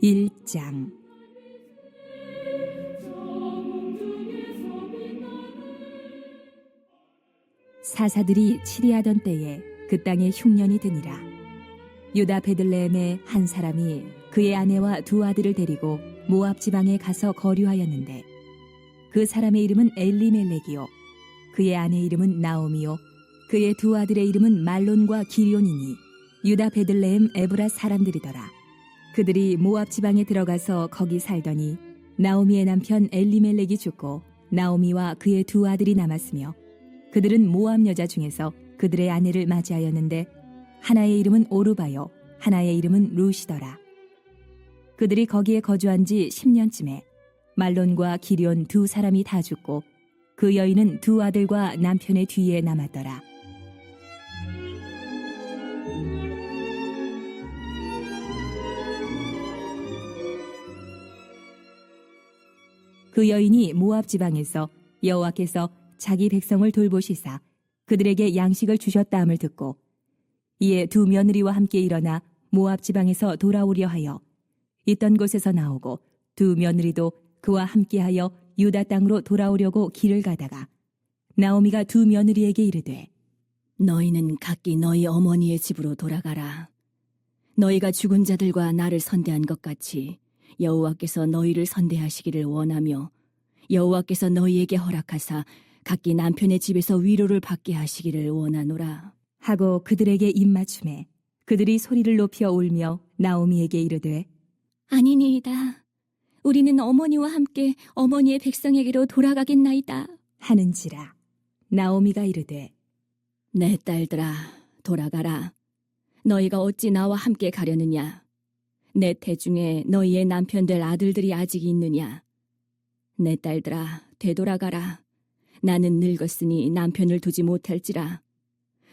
1장. 사사들이 치리하던 때에 그 땅에 흉년이 드니라. 유다 베들레헴의 한 사람이 그의 아내와 두 아들을 데리고 모압 지방에 가서 거류하였는데, 그 사람의 이름은 엘리멜렉이요 그의 아내 이름은 나오미요 그의 두 아들의 이름은 말론과 기럧이니 유다 베들레헴 에브라 사람들이더라. 그들이 모압 지방에 들어가서 거기 살더니 나오미의 남편 엘리멜렉이 죽고 나오미와 그의 두 아들이 남았으며, 그들은 모압 여자 중에서 그들의 아내를 맞이하였는데 하나의 이름은 오르바요 하나의 이름은 루시더라. 그들이 거기에 거주한 지 10년쯤에 말론과 기럧 두 사람이 다 죽고 그 여인은 두 아들과 남편의 뒤에 남았더라. 그 여인이 모압 지방에서 여호와께서 자기 백성을 돌보시사 그들에게 양식을 주셨다 함을 듣고, 이에 두 며느리와 함께 일어나 모압 지방에서 돌아오려 하여 있던 곳에서 나오고, 두 며느리도 그와 함께하여 유다 땅으로 돌아오려고 길을 가다가 나오미가 두 며느리에게 이르되, 너희는 각기 너희 어머니의 집으로 돌아가라. 너희가 죽은 자들과 나를 선대한 것 같이 여호와께서 너희를 선대하시기를 원하며, 여호와께서 너희에게 허락하사 각기 남편의 집에서 위로를 받게 하시기를 원하노라 하고 그들에게 입맞춤에 그들이 소리를 높여 울며 나오미에게 이르되, 아니니이다. 우리는 어머니와 함께 어머니의 백성에게로 돌아가겠나이다 하는지라. 나오미가 이르되, 내 딸들아, 돌아가라. 너희가 어찌 나와 함께 가려느냐? 내 태중에 너희의 남편 될 아들들이 아직 있느냐? 내 딸들아, 되돌아가라. 나는 늙었으니 남편을 두지 못할지라.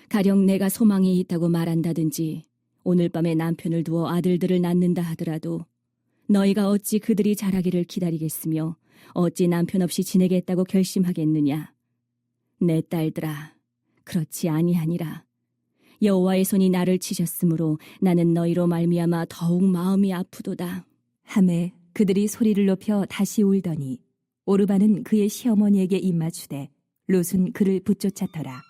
가령 내가 소망이 있다고 말한다든지 오늘 밤에 남편을 두어 아들들을 낳는다 하더라도 너희가 어찌 그들이 자라기를 기다리겠으며 어찌 남편 없이 지내겠다고 결심하겠느냐? 내 딸들아, 그렇지 아니하니라. 여호와의 손이 나를 치셨으므로 나는 너희로 말미암아 더욱 마음이 아프도다 하매 그들이 소리를 높여 다시 울더니 오르바는 그의 시어머니에게 입맞추되 롯은 그를 붙쫓았더라.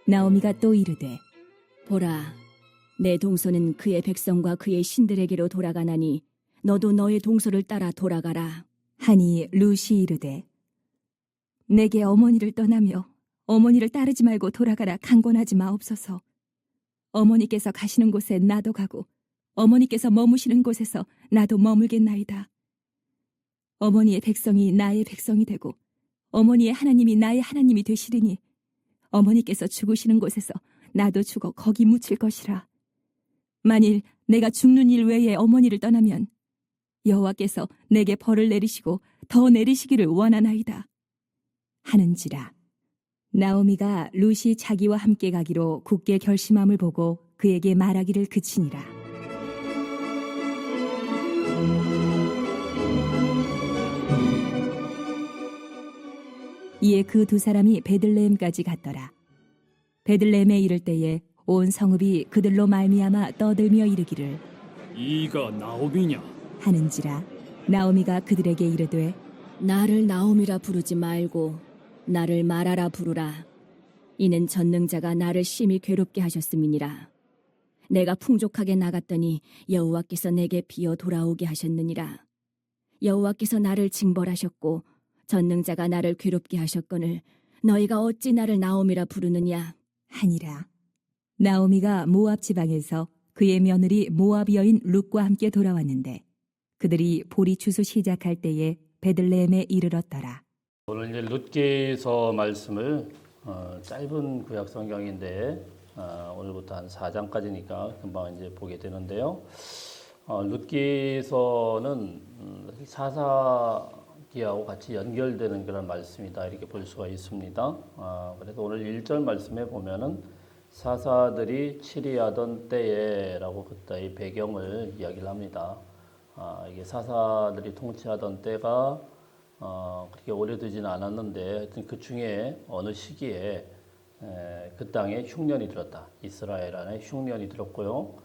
나오미가 또 이르되, 보라, 내 동서는 그의 백성과 그의 신들에게로 돌아가나니 너도 너의 동서를 따라 돌아가라 하니 룻이 이르되, 내게 어머니를 떠나며 어머니를 따르지 말고 돌아가라 강권하지 마옵소서. 어머니께서 가시는 곳에 나도 가고 어머니께서 머무시는 곳에서 나도 머물겠나이다. 어머니의 백성이 나의 백성이 되고 어머니의 하나님이 나의 하나님이 되시리니 어머니께서 죽으시는 곳에서 나도 죽어 거기 묻힐 것이라. 만일 내가 죽는 일 외에 어머니를 떠나면 여호와께서 내게 벌을 내리시고 더 내리시기를 원하나이다 하는지라. 나오미가 룻이 자기와 함께 가기로 굳게 결심함을 보고 그에게 말하기를 그치니라. 이에 그 두 사람이 베들레헴까지 갔더라. 베들레헴에 이를 때에 온 성읍이 그들로 말미암아 떠들며 이르기를, 이가 나오미냐? 하는지라. 나오미가 그들에게 이르되, 나를 나오미라 부르지 말고 나를 마라라 부르라. 이는 전능자가 나를 심히 괴롭게 하셨음이니라. 내가 풍족하게 나갔더니 여호와께서 내게 비어 돌아오게 하셨느니라. 여호와께서 나를 징벌하셨고 전능자가 나를 괴롭게 하셨거늘 너희가 어찌 나를 나오미라 부르느냐 하니라. 나오미가 모압 지방에서 그의 며느리 모압 여인 룻과 함께 돌아왔는데 그들이 보리 추수 시작할 때에 베들레헴에 이르렀더라. 오늘 이제 룻기서 말씀을 짧은 구약 성경인데 오늘부터 한 4장까지니까 금방 이제 보게 되는데요. 룻기서는 사사기하고 같이 연결되는 그런 말씀이다 이렇게 볼 수가 있습니다. 그래서 오늘 1절 말씀에 보면은 사사들이 치리하던 때에라고 그때의 배경을 이야기를 합니다. 이게 사사들이 통치하던 때가 그렇게 오래되지는 않았는데 하여튼 그 중에 어느 시기에 그 땅에 흉년이 들었다. 이스라엘 안에 흉년이 들었고요.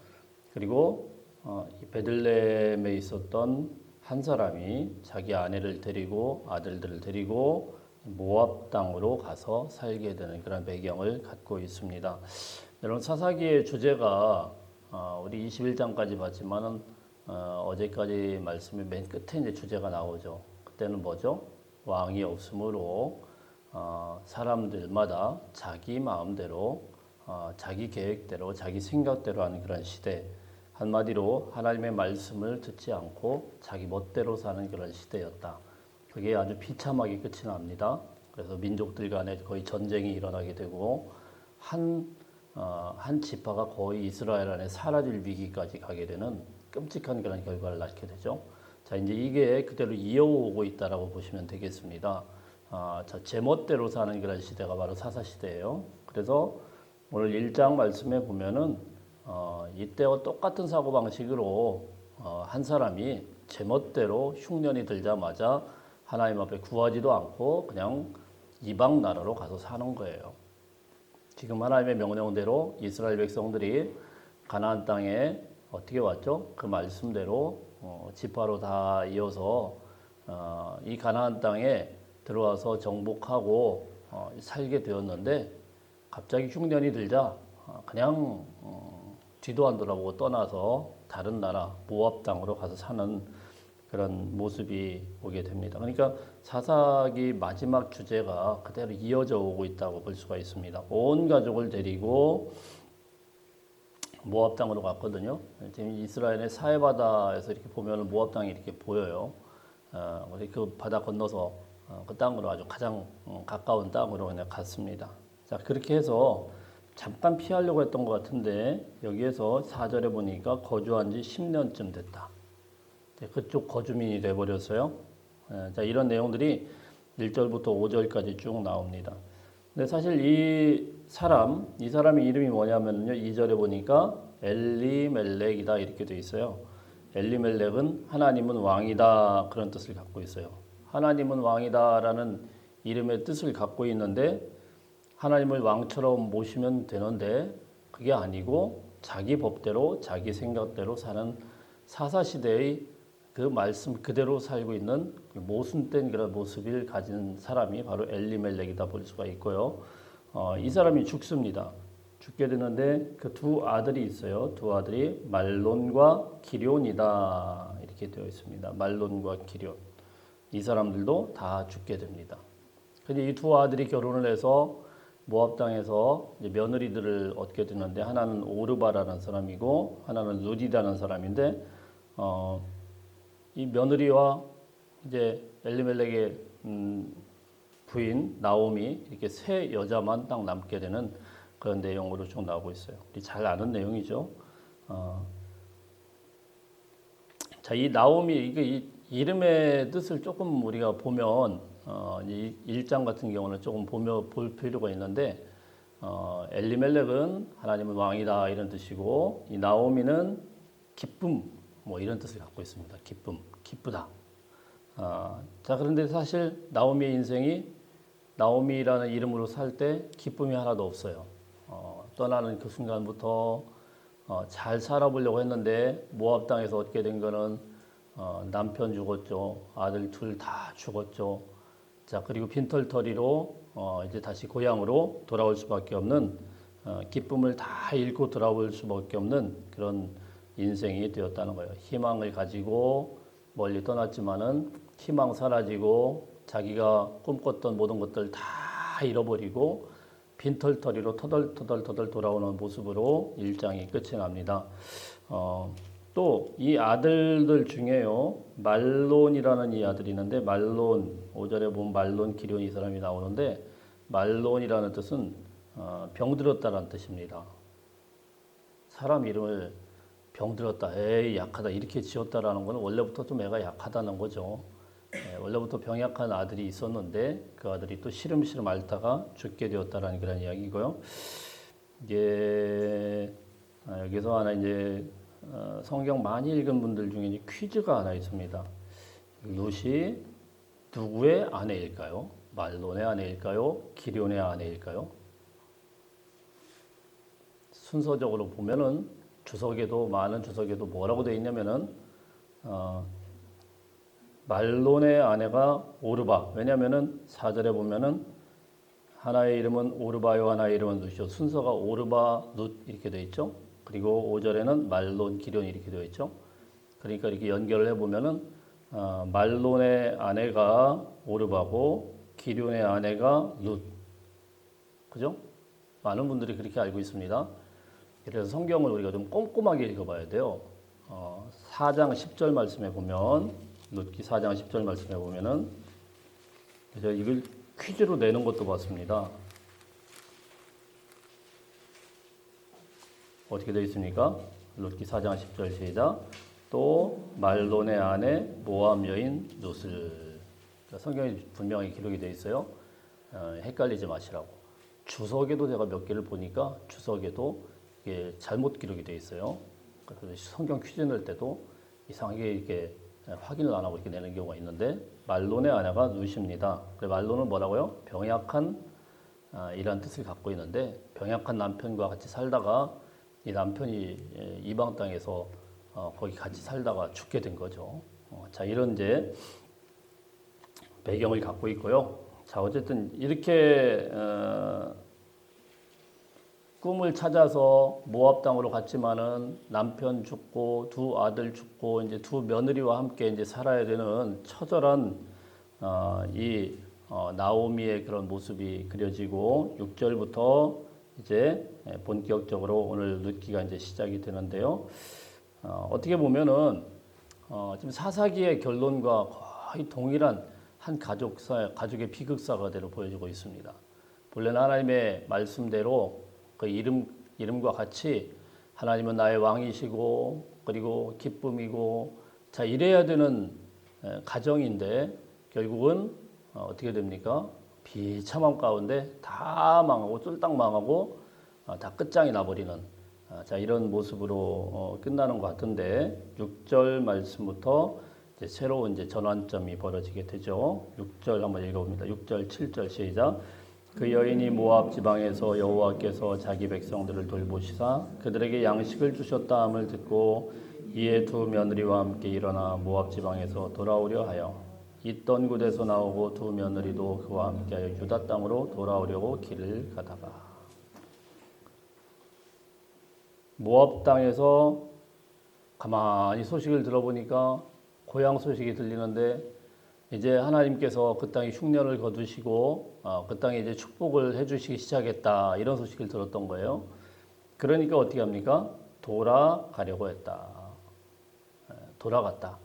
그리고 이 베들레헴에 있었던 한 사람이 자기 아내를 데리고 아들들을 데리고 모압 땅으로 가서 살게 되는 그런 배경을 갖고 있습니다. 여러분 사사기의 주제가 우리 21장까지 봤지만은 어제까지 말씀의 맨 끝에 이제 주제가 나오죠. 그때는 뭐죠? 왕이 없으므로 사람들마다 자기 마음대로 자기 계획대로 자기 생각대로 하는 그런 시대. 한마디로 하나님의 말씀을 듣지 않고 자기 멋대로 사는 그런 시대였다. 그게 아주 비참하게 끝이 납니다. 그래서 민족들 간에 거의 전쟁이 일어나게 되고 한 지파가 거의 이스라엘 안에 사라질 위기까지 가게 되는 끔찍한 그런 결과를 낳게 되죠. 자, 이제 이게 그대로 이어오고 있다라고 보시면 되겠습니다. 제 멋대로 사는 그런 시대가 바로 사사 시대예요. 그래서 오늘 1장 말씀에 보면은 이때와 똑같은 사고 방식으로 한 사람이 제 멋대로 흉년이 들자마자 하나님 앞에 구하지도 않고 그냥 이방 나라로 가서 사는 거예요. 지금 하나님의 명령대로 이스라엘 백성들이 가나안 땅에 어떻게 왔죠? 그 말씀대로 지파로 다 이어서 이 가나안 땅에 들어와서 정복하고 살게 되었는데 갑자기 흉년이 들자 그냥 뒤도 안 돌아보고 떠나서 다른 나라 모압 땅으로 가서 사는 그런 모습이 오게 됩니다. 그러니까 사사기 마지막 주제가 그대로 이어져 오고 있다고 볼 수가 있습니다. 온 가족을 데리고 모압 땅으로 갔거든요. 지금 이스라엘의 사해바다에서 이렇게 보면 모압 땅이 이렇게 보여요. 그 바다 건너서 그 땅으로 아주 가장 가까운 땅으로 그냥 갔습니다. 자, 그렇게 해서 잠깐 피하려고 했던 것 같은데 여기에서 4절에 보니까 거주한 지 10년쯤 됐다. 그쪽 거주민이 돼버렸어요. 자, 이런 내용들이 1절부터 5절까지 쭉 나옵니다. 근데 사실 이 사람의 이름이 뭐냐면요. 2절에 보니까 엘리멜렉이다 이렇게 돼 있어요. 엘리멜렉은 하나님은 왕이다 그런 뜻을 갖고 있어요. 하나님은 왕이다라는 이름의 뜻을 갖고 있는데 하나님을 왕처럼 모시면 되는데 그게 아니고 자기 법대로 자기 생각대로 사는 사사시대의 그 말씀 그대로 살고 있는 모순된 그런 모습을 가진 사람이 바로 엘리멜렉이다 볼 수가 있고요. 이 사람이 죽습니다. 죽게 되는데 그 두 아들이 있어요. 두 아들이 말론과 기럐이다 이렇게 되어 있습니다. 말론과 기럐. 이 사람들도 다 죽게 됩니다. 근데 이 두 아들이 결혼을 해서 모압 땅에서 이제 며느리들을 얻게 되는데 하나는 오르바라는 사람이고 하나는 루디라는 사람인데 이 며느리와 이제 엘리멜렉의 부인 나오미 이렇게 세 여자만 딱 남게 되는 그런 내용으로 쭉 나오고 있어요. 우리 잘 아는 내용이죠. 자, 이 나오미 이 이름의 뜻을 조금 우리가 보면 이 1장 같은 경우는 조금 볼 필요가 있는데 엘리멜렉은 하나님은 왕이다 이런 뜻이고 이 나오미는 기쁨 뭐 이런 뜻을 갖고 있습니다. 기쁨, 기쁘다. 자, 그런데 사실 나오미의 인생이 나오미라는 이름으로 살 때 기쁨이 하나도 없어요. 떠나는 그 순간부터 잘 살아보려고 했는데 모압 땅에서 얻게 된 거는 남편 죽었죠. 아들 둘 다 죽었죠. 자, 그리고 빈털터리로 이제 다시 고향으로 돌아올 수밖에 없는 기쁨을 다 잃고 돌아올 수밖에 없는 그런 인생이 되었다는 거예요. 희망을 가지고 멀리 떠났지만은 희망 사라지고 자기가 꿈꿨던 모든 것들 다 잃어버리고 빈털터리로 터덜터덜 돌아오는 모습으로 1장이 끝이 납니다. 또 이 아들들 중에요. 말론이라는 이 아들이 있는데 말론 5절에 보면 말론 기럐 이 사람이 나오는데 말론이라는 뜻은 병들었다라는 뜻입니다. 사람 이름을 병들었다, 에이 약하다 이렇게 지었다라는 것은 원래부터 좀 애가 약하다는 거죠. 원래부터 병약한 아들이 있었는데 그 아들이 또 시름시름 앓다가 죽게 되었다라는 그런 이야기고요. 이게 여기서 하나 이제 성경 많이 읽은 분들 중에 이제 퀴즈가 하나 있습니다. 룻이 누구의 아내일까요? 말론의 아내일까요? 기럐의 아내일까요? 순서적으로 보면은 주석에도 많은 주석에도 뭐라고 되어 있냐면은 말론의 아내가 오르바. 왜냐면은 4절에 보면은 하나의 이름은 오르바요 하나의 이름은 룻이요. 순서가 오르바 룻 이렇게 되어 있죠. 그리고 5절에는 말론 기련 이렇게 되어 있죠. 그러니까 이렇게 연결을 해 보면은 말론의 아내가 오르바고 기련의 아내가 룻. 그죠? 많은 분들이 그렇게 알고 있습니다. 그래서 성경을 우리가 좀 꼼꼼하게 읽어봐야 돼요. 4장 10절 말씀에 보면 룻기 4장 10절 말씀에 보면은 제가 이걸 퀴즈로 내는 것도 봤습니다. 어떻게 되어 있습니까? 룻기 4장 10절 시작. 또 말론의 아내 모압 여인 룻을. 성경에 분명히 기록이 되어 있어요. 헷갈리지 마시라고. 주석에도 제가 몇 개를 보니까 주석에도 이게 잘못 기록이 되어 있어요. 그래서 성경 퀴즈 낼 때도 이상하게 이렇게 확인을 안 하고 이렇게 내는 경우가 있는데 말론의 아내가 룻입니다. 말론은 뭐라고요? 병약한 이란 뜻을 갖고 있는데 병약한 남편과 같이 살다가 이 남편이 이방 땅에서 거기 같이 살다가 죽게 된 거죠. 자, 이런 이제 배경을 갖고 있고요. 자, 어쨌든 이렇게 꿈을 찾아서 모압 땅으로 갔지만은 남편 죽고 두 아들 죽고 이제 두 며느리와 함께 이제 살아야 되는 처절한 나오미의 그런 모습이 그려지고 6절부터 이제 본격적으로 오늘 룻기가 이제 시작이 되는데요. 어떻게 보면은 지금 사사기의 결론과 거의 동일한 한 가족의 비극사가 되로 보여지고 있습니다. 본래는 하나님의 말씀대로 그 이름과 같이 하나님은 나의 왕이시고 그리고 기쁨이고 자 이래야 되는 가정인데 결국은 어떻게 됩니까? 비참함 가운데 다 망하고 쫄딱 망하고 다 끝장이 나버리는 자 이런 모습으로 끝나는 것 같은데 6절 말씀부터 이제 새로운 이제 전환점이 벌어지게 되죠. 6절 한번 읽어봅니다. 6절 7절 시작. 그 여인이 모압 지방에서 여호와께서 자기 백성들을 돌보시사 그들에게 양식을 주셨다 함을 듣고 이에 두 며느리와 함께 일어나 모압 지방에서 돌아오려 하여 있던 곳에서 나오고 두 며느리도 그와 함께하여 유다 땅으로 돌아오려고 길을 가다가 모압 땅에서 가만히 소식을 들어보니까 고향 소식이 들리는데 이제 하나님께서 그 땅에 흉년을 거두시고 그 땅에 이제 축복을 해주시기 시작했다 이런 소식을 들었던 거예요. 그러니까 어떻게 합니까? 돌아가려고 했다. 돌아갔다.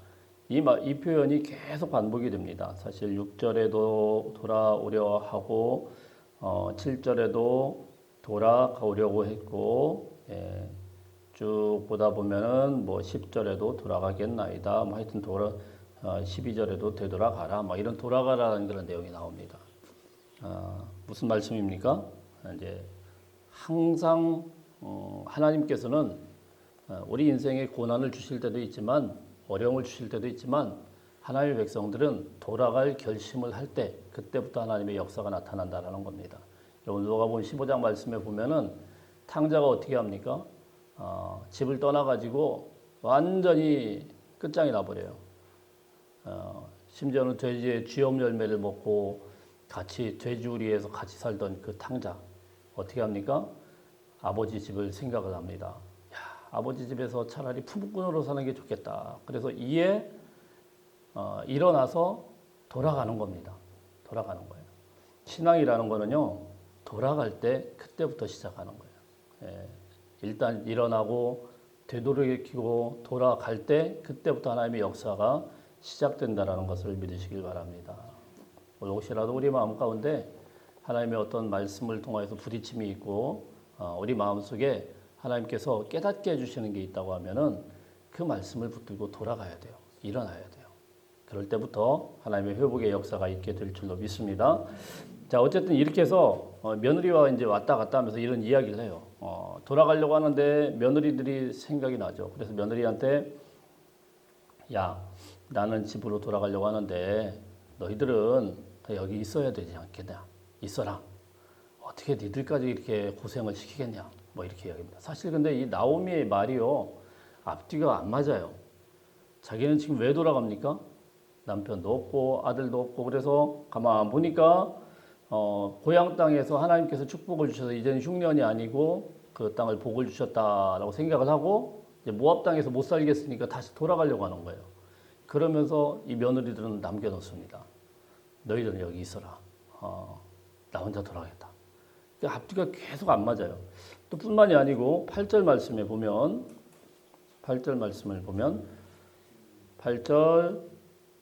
이 표현이 계속 반복이 됩니다. 사실 6절에도 돌아오려 하고 7절에도 돌아가려고 했고 쭉 보다 보면은 뭐 10절에도 돌아가겠나이다. 뭐 하여튼 12절에도 되돌아가라. 뭐 이런 돌아가라는 그런 내용이 나옵니다. 무슨 말씀입니까? 이제 항상 하나님께서는 우리 인생에 고난을 주실 때도 있지만 어려움을 주실 때도 있지만 하나님의 백성들은 돌아갈 결심을 할 때 그때부터 하나님의 역사가 나타난다라는 겁니다. 여러분 누가복음 15장 말씀에 보면은 탕자가 어떻게 합니까? 집을 떠나가지고 완전히 끝장이 나버려요. 심지어는 돼지의 쥐엄 열매를 먹고 같이 돼지우리에서 같이 살던 그 탕자 어떻게 합니까? 아버지 집을 생각을 합니다. 야, 아버지 집에서 차라리 품꾼으로 사는 게 좋겠다. 그래서 이에 일어나서 돌아가는 겁니다. 돌아가는 거예요. 신앙이라는 거는요. 돌아갈 때 그때부터 시작하는 거예요. 일단 일어나고 되돌이키고 돌아갈 때 그때부터 하나님의 역사가 시작된다라는 것을 믿으시길 바랍니다. 혹시라도 우리 마음 가운데 하나님의 어떤 말씀을 통해서 부딪힘이 있고 우리 마음속에 하나님께서 깨닫게 해주시는 게 있다고 하면은 그 말씀을 붙들고 돌아가야 돼요. 일어나야 돼요. 그럴 때부터 하나님의 회복의 역사가 있게 될 줄로 믿습니다. 자, 어쨌든 이렇게 해서 며느리와 이제 왔다 갔다 하면서 이런 이야기를 해요. 돌아가려고 하는데 며느리들이 생각이 나죠. 그래서 며느리한테 야, 나는 집으로 돌아가려고 하는데 너희들은 여기 있어야 되지 않겠냐? 있어라. 어떻게 니들까지 이렇게 고생을 시키겠냐? 뭐 이렇게 이야기합니다. 사실 근데 이 나오미의 말이요, 앞뒤가 안 맞아요. 자기는 지금 왜 돌아갑니까? 남편도 없고 아들도 없고, 그래서 가만 보니까 고향 땅에서 하나님께서 축복을 주셔서 이제는 흉년이 아니고 그 땅을 복을 주셨다라고 생각을 하고, 이제 모압 땅에서 못 살겠으니까 다시 돌아가려고 하는 거예요. 그러면서 이 며느리들은 남겨놓습니다. 너희들은 여기 있어라. 나 혼자 돌아가겠다. 그러니까 앞뒤가 계속 안 맞아요. 또 뿐만이 아니고 8절 말씀에 보면, 8절 말씀을 보면 8절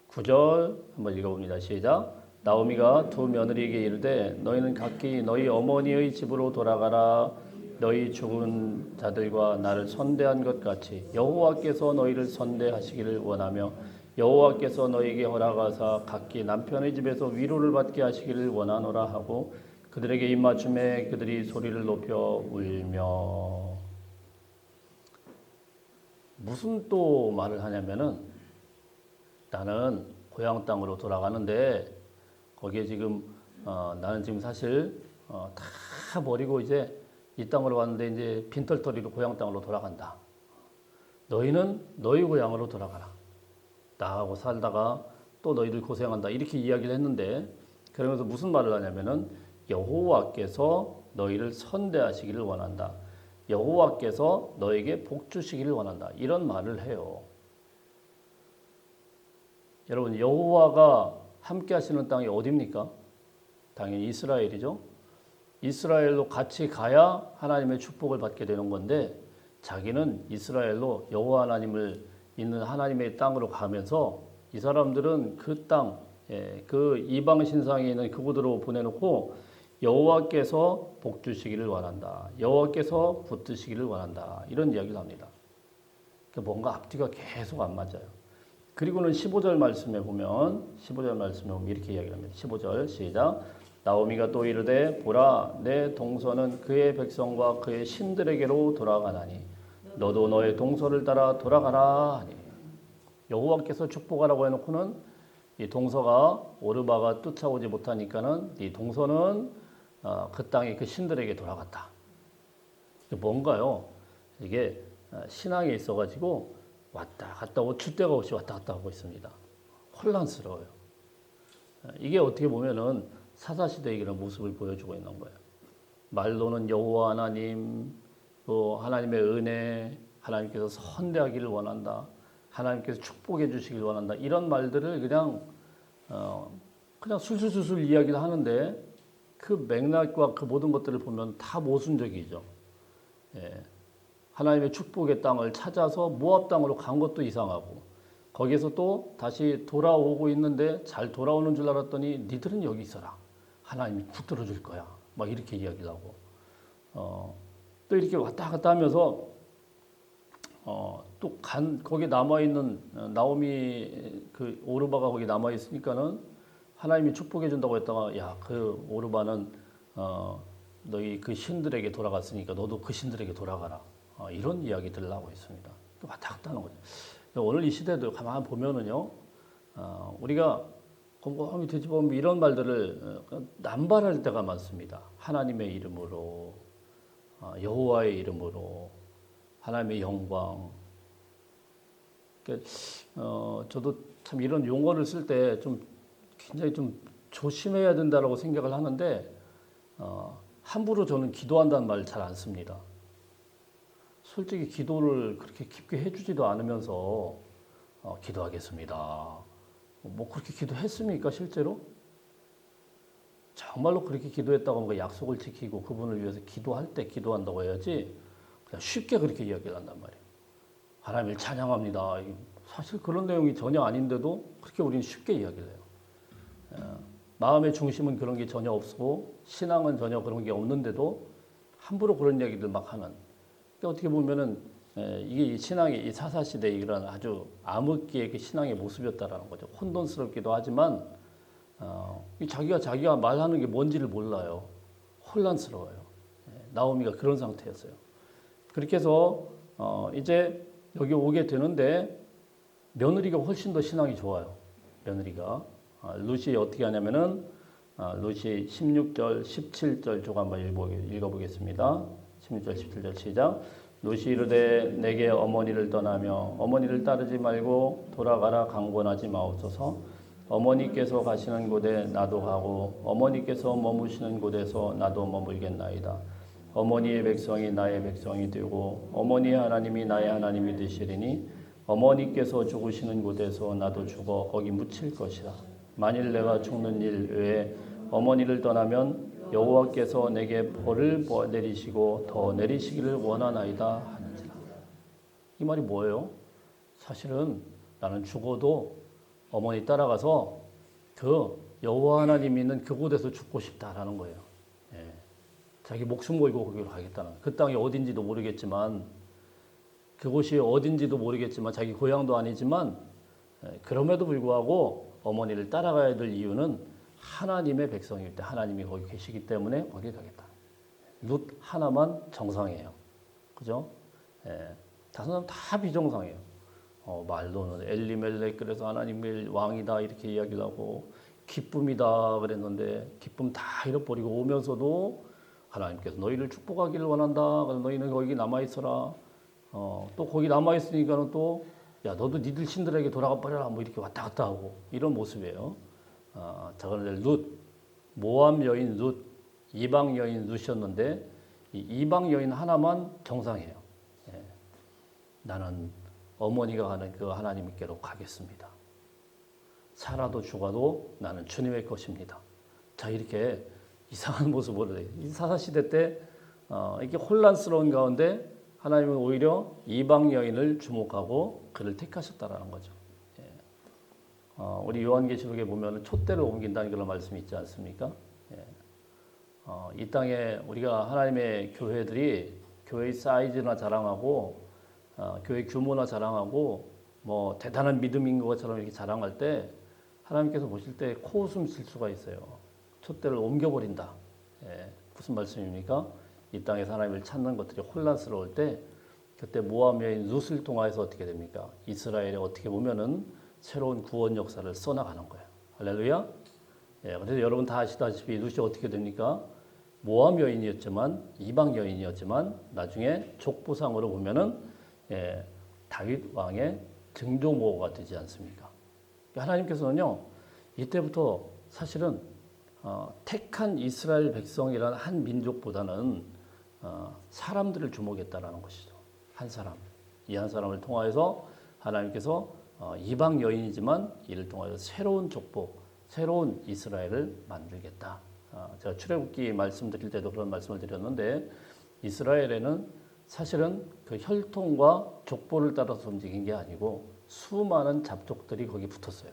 9절 한번 읽어봅니다. 시작. 나오미가 두 며느리에게 이르되 너희는 각기 너희 어머니의 집으로 돌아가라. 너희 죽은 자들과 나를 선대한 것 같이 여호와께서 너희를 선대하시기를 원하며 여호와께서 너희에게 허락하사 각기 남편의 집에서 위로를 받게 하시기를 원하노라 하고 그들에게 입맞춤에 그들이 소리를 높여 울며. 무슨 또 말을 하냐면은, 나는 고향 땅으로 돌아가는데 거기에 지금 나는 지금 사실 다 버리고 이제 이 땅으로 왔는데 이제 빈털터리로 고향 땅으로 돌아간다. 너희는 너희 고향으로 돌아가라. 나하고 살다가 또 너희들 고생한다. 이렇게 이야기를 했는데, 그러면서 무슨 말을 하냐면은 여호와께서 너희를 선대하시기를 원한다. 여호와께서 너에게 복 주시기를 원한다. 이런 말을 해요. 여러분, 여호와가 함께 하시는 땅이 어디입니까? 당연히 이스라엘이죠. 이스라엘로 같이 가야 하나님의 축복을 받게 되는 건데, 자기는 이스라엘로 여호와 하나님을 있는 하나님의 땅으로 가면서 이 사람들은 그 땅, 그 이방 신상에 있는 그곳으로 보내놓고 여호와께서 복 주시기를 원한다. 여호와께서 붙드시기를 원한다. 이런 이야기를 합니다. 뭔가 앞뒤가 계속 안 맞아요. 그리고는 15절 말씀에 보면 이렇게 이야기를 합니다. 15절 시작. 나오미가 또 이르되 보라, 내 동서는 그의 백성과 그의 신들에게로 돌아가나니 너도 너의 동서를 따라 돌아가라 하니. 여호와께서 축복하라고 해놓고는 이 동서가 오르바가 쫓아오지 못하니까는 이 동서는 그 땅의 그 신들에게 돌아갔다. 뭔가요? 이게 신앙에 있어가지고 왔다 갔다 줏대가 없이 왔다 갔다 하고 있습니다. 혼란스러워요. 이게 어떻게 보면은 사사시대의 그런 모습을 보여주고 있는 거예요. 말로는 여호와 하나님, 또 하나님의 은혜, 하나님께서 선대하기를 원한다, 하나님께서 축복해 주시길 원한다, 이런 말들을 그냥 술술술술 이야기를 하는데, 그 맥락과 그 모든 것들을 보면 다 모순적이죠. 하나님의 축복의 땅을 찾아서 모압 땅으로 간 것도 이상하고, 거기에서 또 다시 돌아오고 있는데 잘 돌아오는 줄 알았더니 니들은 여기 있어라. 하나님이 붙들어 줄 거야. 막 이렇게 이야기를 하고, 또 이렇게 왔다 갔다 하면서 또 거기 남아 있는 나오미 그 오르바가 거기 남아 있으니까는 하나님이 축복해 준다고 했다가, 야, 그 오르바는 너희 그 신들에게 돌아갔으니까 너도 그 신들에게 돌아가라. 이런 이야기들을 하고 있습니다. 왔다 갔다 하는 거죠. 오늘 이 시대도 가만 보면은요, 우리가 곰곰이 뒤집어보면 이런 말들을 남발할 때가 많습니다. 하나님의 이름으로, 여호와의 이름으로, 하나님의 영광. 저도 참 이런 용어를 쓸 때 좀 굉장히 좀 조심해야 된다라고 생각을 하는데, 함부로 저는 기도한다는 말을 잘 안 씁니다. 솔직히 기도를 그렇게 깊게 해주지도 않으면서 기도하겠습니다. 뭐 그렇게 기도했습니까, 실제로? 정말로 그렇게 기도했다고 하면 약속을 지키고 그분을 위해서 기도할 때 기도한다고 해야지, 그냥 쉽게 그렇게 이야기를 한단 말이에요. 하나님을 찬양합니다. 사실 그런 내용이 전혀 아닌데도 그렇게 우리는 쉽게 이야기를 해요. 마음의 중심은 그런 게 전혀 없고 신앙은 전혀 그런 게 없는데도 함부로 그런 이야기들 막 하는. 그러니까 어떻게 보면은 이게 신앙의 이 사사시대의 이런 아주 암흑기의 그 신앙의 모습이었다라는 거죠. 혼돈스럽기도 하지만 자기가 말하는 게 뭔지를 몰라요. 혼란스러워요. 나오미가 그런 상태였어요. 그렇게 해서 이제 여기 오게 되는데 며느리가 훨씬 더 신앙이 좋아요. 며느리가 루시 어떻게 하냐면은 루시 16절, 17절 쪽 한번 읽어보겠습니다. 16절 17절 시작. 룻이 이르되 내게 어머니를 떠나며 어머니를 따르지 말고 돌아가라 강권하지 마옵소서. 어머니께서 가시는 곳에 나도 가고 어머니께서 머무시는 곳에서 나도 머물겠나이다. 어머니의 백성이 나의 백성이 되고 어머니의 하나님이 나의 하나님이 되시리니 어머니께서 죽으시는 곳에서 나도 죽어 거기 묻힐 것이다. 만일 내가 죽는 일 외에 어머니를 떠나면 여호와께서 내게 벌을 내리시고 더 내리시기를 원하나이다 하는지라. 이 말이 뭐예요? 사실은 나는 죽어도 어머니 따라가서 그 여호와 하나님이 있는 그곳에서 죽고 싶다라는 거예요. 예. 자기 목숨 걸고 거기로 가겠다는. 그 땅이 어딘지도 모르겠지만 그곳이 어딘지도 모르겠지만 자기 고향도 아니지만 그럼에도 불구하고 어머니를 따라가야 될 이유는 하나님의 백성일 때 하나님이 거기 계시기 때문에 거기 가겠다. 룻 하나만 정상이에요. 그죠? 다섯 사람 다 비정상이에요. 말로는 엘리멜렉 그래서 하나님의 왕이다 이렇게 이야기를 하고 기쁨이다 그랬는데 기쁨 다 잃어버리고 오면서도 하나님께서 너희를 축복하기를 원한다. 그래서 너희는 거기 남아있어라. 또 거기 남아있으니까는 또 야 너도 니들 신들에게 돌아가 버려라 뭐 이렇게 왔다 갔다 하고 이런 모습이에요. 자 그런데 룻 모압 여인 룻 이방 여인 룻이었는데 이 이방 여인 하나만 정상이에요. 예. 나는 어머니가 가는 그 하나님께로 가겠습니다. 살아도 죽어도 나는 주님의 것입니다. 자 이렇게 이상한 모습으로 이 사사시대 때 이렇게 혼란스러운 가운데 하나님은 오히려 이방 여인을 주목하고 그를 택하셨다라는 거죠. 예. 우리 요한계시록에 보면 촛대를 옮긴다는 그런 말씀이 있지 않습니까? 예. 이 땅에 우리가 하나님의 교회들이 교회의 사이즈나 자랑하고 교회 규모나 자랑하고 뭐 대단한 믿음인 것처럼 이렇게 자랑할 때 하나님께서 보실 때 코웃음 칠 수가 있어요. 촛대를 옮겨버린다. 예. 무슨 말씀입니까? 이 땅에서 하나님을 찾는 것들이 혼란스러울 때 그때 모압 여인 룻을 통해서 어떻게 됩니까? 이스라엘에 어떻게 보면은 새로운 구원 역사를 써나가는 거예요. 할렐루야. 예, 그래서 여러분 다 아시다시피 룻이 어떻게 됩니까? 모압 여인이었지만 이방 여인이었지만 나중에 족보상으로 보면은 다윗 왕의 증조모가 되지 않습니까? 하나님께서는요 이때부터 사실은 택한 이스라엘 백성이라는 한 민족보다는 사람들을 주목했다라는 것이죠. 한 사람, 이 한 사람을 통하여서 하나님께서 이방 여인이지만 이를 통하여 새로운 족보, 새로운 이스라엘을 만들겠다. 제가 출애굽기 말씀드릴 때도 그런 말씀을 드렸는데 이스라엘에는 사실은 그 혈통과 족보를 따라서 움직인 게 아니고 수많은 잡족들이 거기 붙었어요.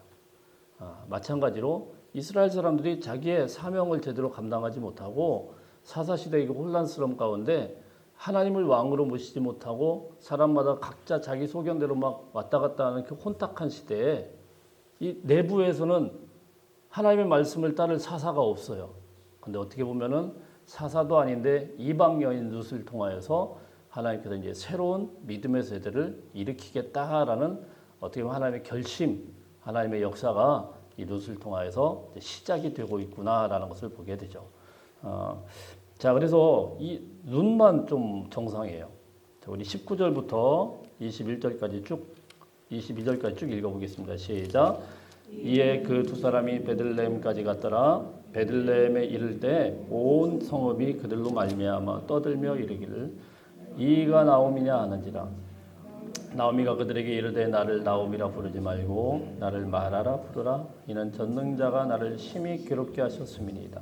마찬가지로 이스라엘 사람들이 자기의 사명을 제대로 감당하지 못하고 사사시대의 혼란스러움 가운데 하나님을 왕으로 모시지 못하고 사람마다 각자 자기 소견대로 막 왔다 갔다 하는 그 혼탁한 시대에 이 내부에서는 하나님의 말씀을 따를 사사가 없어요. 근데 어떻게 보면은 사사도 아닌데 이방 여인 룻을 통하여서 하나님께서 이제 새로운 믿음의 세대를 일으키겠다라는 어떻게 보면 하나님의 결심, 하나님의 역사가 이 룻을 통하여서 시작이 되고 있구나라는 것을 보게 되죠. 자, 그래서 이 룻만 좀 정상이에요. 자, 우리 19절부터 22절까지 쭉 읽어보겠습니다. 시작. 이에 그 두 사람이 베들레헴까지 갔더라. 베들레헴에 이를 때 온 성읍이 그들로 말미암아 떠들며 이르기를 이가 나오미냐 하는지라. 나오미가 그들에게 이르되 나를 나오미라 부르지 말고 나를 마라라 부르라. 이는 전능자가 나를 심히 괴롭게 하셨음이니이다.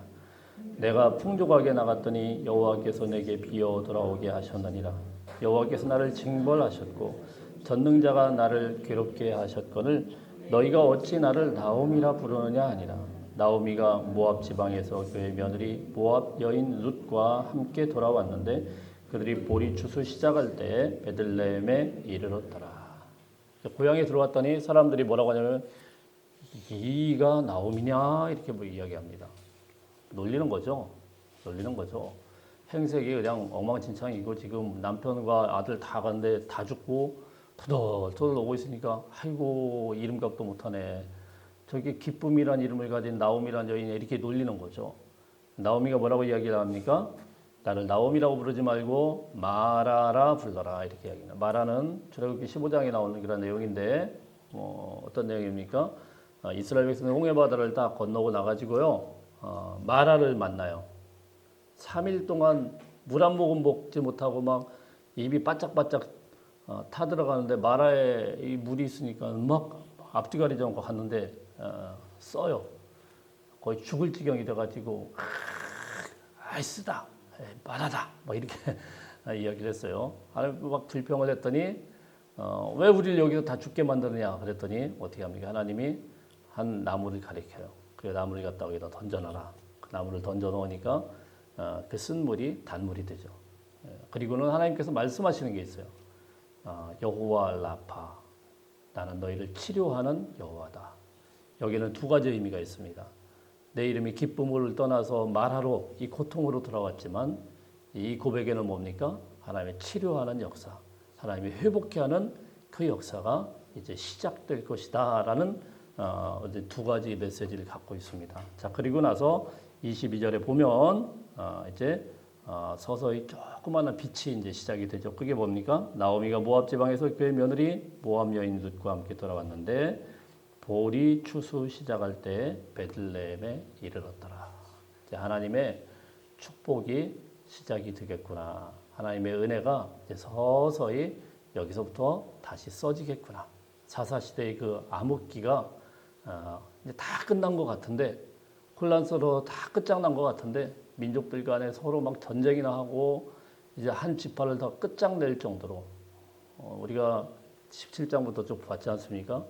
내가 풍족하게 나갔더니 여호와께서 내게 비어 돌아오게 하셨느니라. 여호와께서 나를 징벌하셨고 전능자가 나를 괴롭게 하셨거늘 너희가 어찌 나를 나오미라 부르느냐 하니라. 나오미가 모압 지방에서 그의 며느리 모압 여인 룻과 함께 돌아왔는데 그들이 보리 추수 시작할 때 베들레헴에 이르렀더라. 고향에 들어왔더니 사람들이 뭐라고 하냐면 이가 나오미냐 이렇게 뭐 이야기합니다. 놀리는 거죠. 행색이 그냥 엉망진창이고 지금 남편과 아들 다 갔는데 다 죽고 터덜터덜 오고 있으니까 아이고 이름값도 못하네. 저게 기쁨이란 이름을 가진 나오미란 여인이 이렇게 놀리는 거죠. 나오미가 뭐라고 이야기를 합니까? 나를 나옴이라고 부르지 말고 마라라 불러라 이렇게 이야기합니다. 마라는 출애굽기 15장에 나오는 그런 내용인데 어떤 내용입니까? 이스라엘 백성들 홍해바다를 딱 건너고 나가지고요. 마라를 만나요. 3일 동안 물 한 모금 먹지 못하고 막 입이 바짝바짝 타들어가는데 마라에 이 물이 있으니까 막 앞뒤 가리지 않고 갔는데 써요. 거의 죽을 지경이 돼가지고 아이스다, 마라다, 뭐 이렇게 이야기를 했어요. 하나님 막 불평을 했더니 왜 우리를 여기서 다 죽게 만드느냐 그랬더니 어떻게 합니까? 하나님이 한 나무를 가리켜요. 그 나무를 갖다 여기다 던져놔라. 그 나무를 던져 놓으니까 그 쓴 물이 단물이 되죠. 그리고는 하나님께서 말씀하시는 게 있어요. 여호와 라파, 나는 너희를 치료하는 여호와다. 여기는 두 가지 의미가 있습니다. 내 이름이 기쁨을 떠나서 말하러 이 고통으로 돌아왔지만 이 고백에는 뭡니까? 하나님의 치료하는 역사, 하나님이 회복케 하는 그 역사가 이제 시작될 것이다라는 이제 두 가지 메시지를 갖고 있습니다. 자, 그리고 나서 22절에 보면 이제 서서히 조그마한 빛이 이제 시작이 되죠. 그게 뭡니까? 나오미가 모압 지방에서 그의 며느리 모압 여인 룻과 함께 돌아왔는데 볼이 추수 시작할 때 베들레헴에 이르렀더라. 이제 하나님의 축복이 시작이 되겠구나. 하나님의 은혜가 이제 서서히 여기서부터 다시 써지겠구나. 사사시대의 그 암흑기가 이제 다 끝난 것 같은데 혼란스러워 다 끝장난 것 같은데 민족들 간에 서로 막 전쟁이나 하고 이제 한 지파를 다 끝장낼 정도로 우리가 17장부터 쭉 봤지 않습니까?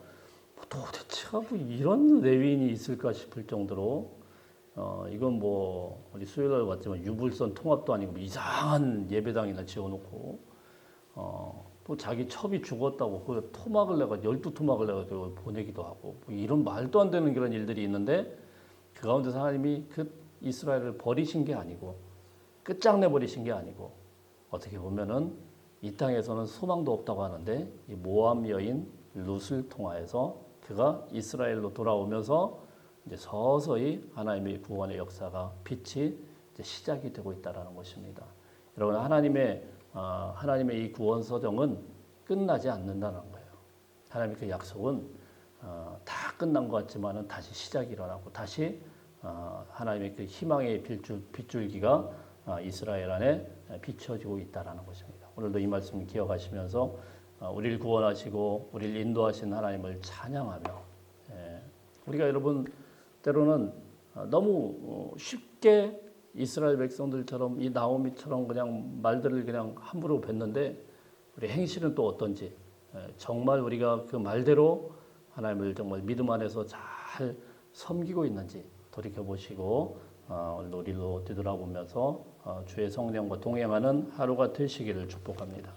도대체가 뭐 이런 레위인이 있을까 싶을 정도로 이건 뭐 우리 수요일날 봤지만 유불선 통합도 아니고 뭐 이상한 예배당이나 지어놓고 또 자기 첩이 죽었다고 그 토막을 내가 12토막을 내가 보내기도 하고 뭐 이런 말도 안 되는 그런 일들이 있는데 그 가운데서 하나님이 그 이스라엘을 버리신 게 아니고 끝장내 버리신 게 아니고 어떻게 보면은 이 땅에서는 소망도 없다고 하는데 이 모압 여인 룻을 통하여서 그가 이스라엘로 돌아오면서 이제 서서히 하나님의 구원의 역사가 빛이 이제 시작이 되고 있다라는 것입니다. 여러분 하나님의 이 구원 서정은 끝나지 않는다는 거예요. 하나님의 그 약속은 다 끝난 것 같지만은 다시 시작이 일어나고 다시 하나님의 그 희망의 빗줄기가 이스라엘 안에 비춰지고 있다라는 것입니다. 오늘도 이 말씀 기억하시면서 우리를 구원하시고 우리를 인도하신 하나님을 찬양하며 우리가 여러분 때로는 너무 쉽게 이스라엘 백성들처럼 이 나오미처럼 그냥 말들을 그냥 함부로 뱉는데 우리 행실은 또 어떤지 정말 우리가 그 말대로 하나님을 정말 믿음 안에서 잘 섬기고 있는지 돌이켜보시고 오늘 우리로 뒤돌아보면서 주의 성령과 동행하는 하루가 되시기를 축복합니다.